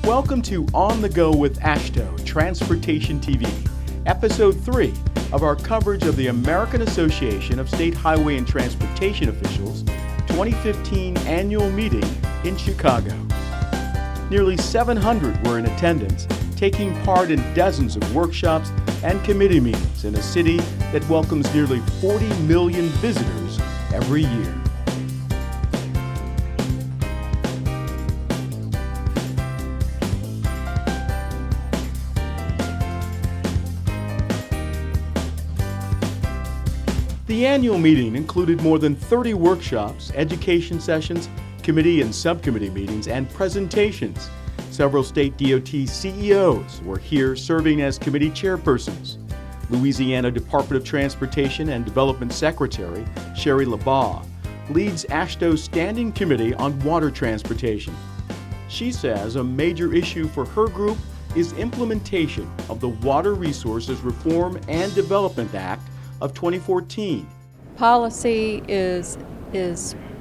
Welcome to On the Go with AASHTO Transportation TV, Episode 3 of our coverage of the American Association of State Highway and Transportation Officials 2015 Annual Meeting in Chicago. Nearly 700 were in attendance, taking part in dozens of workshops and committee meetings in a city that welcomes nearly 40 million visitors every year. The annual meeting included more than 30 workshops, education sessions, committee and subcommittee meetings, and presentations. Several state DOT CEOs were here serving as committee chairpersons. Louisiana Department of Transportation and Development Secretary Sherri Lebas leads AASHTO Standing Committee on Water Transportation. She says a major issue for her group is implementation of the Water Resources Reform and Development Act of 2014. Policy is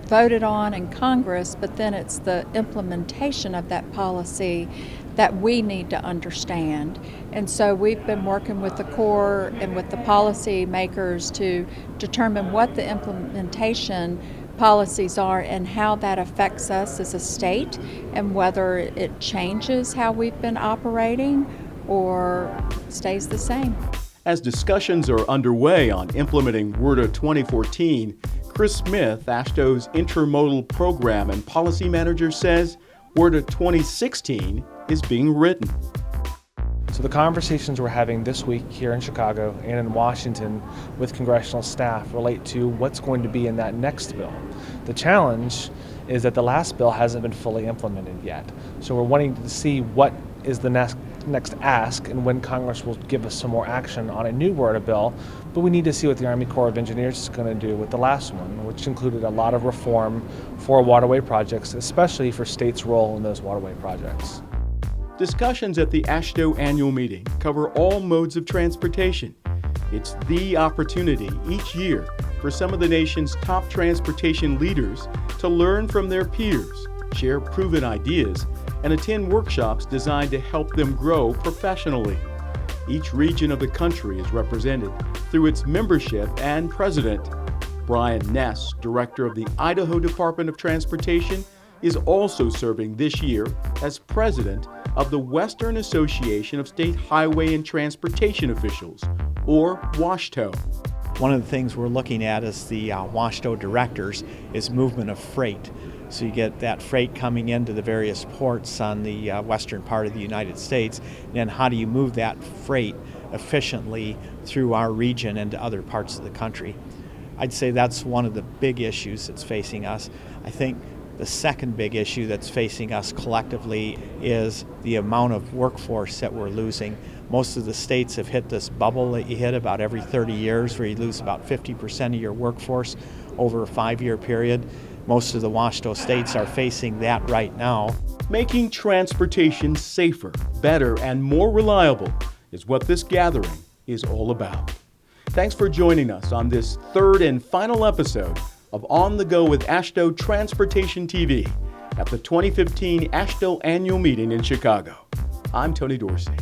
voted on in Congress, but then it's the implementation of that policy that we need to understand. And so we've been working with the Corps and with the policy makers to determine what the implementation policies are and how that affects us as a state, and whether it changes how we've been operating or stays the same. As discussions are underway on implementing WRDA 2014, Chris Smith, AASHTO's Intermodal Program and Policy Manager, says WRDA 2016 is being written. So the conversations we're having this week here in Chicago and in Washington with congressional staff relate to what's going to be in that next bill. The challenge is that the last bill hasn't been fully implemented yet. So we're wanting to see what is the next ask and when Congress will give us some more action on a new WRDA bill, but we need to see what the Army Corps of Engineers is going to do with the last one, which included a lot of reform for waterway projects, especially for states' role in those waterway projects. Discussions at the AASHTO Annual Meeting cover all modes of transportation. It's the opportunity each year for some of the nation's top transportation leaders to learn from their peers, share proven ideas, and attend workshops designed to help them grow professionally. Each region of the country is represented through its membership and president. Brian Ness, director of the Idaho Department of Transportation, is also serving this year as president of the Western Association of State Highway and Transportation Officials, or WASHTO. One of the things we're looking at as the WASHTO directors is movement of freight. So you get that freight coming into the various ports on the western part of the United States, and then how do you move that freight efficiently through our region and to other parts of the country? I'd say that's one of the big issues that's facing us. I think the second big issue that's facing us collectively is the amount of workforce that we're losing. Most of the states have hit this bubble that you hit about every 30 years where you lose about 50% of your workforce over a 5-year period. Most of the WASHTO states are facing that right now. Making transportation safer, better, and more reliable is what this gathering is all about. Thanks for joining us on this third and final episode of On the Go with AASHTO Transportation TV at the 2015 AASHTO Annual Meeting in Chicago. I'm Tony Dorsey.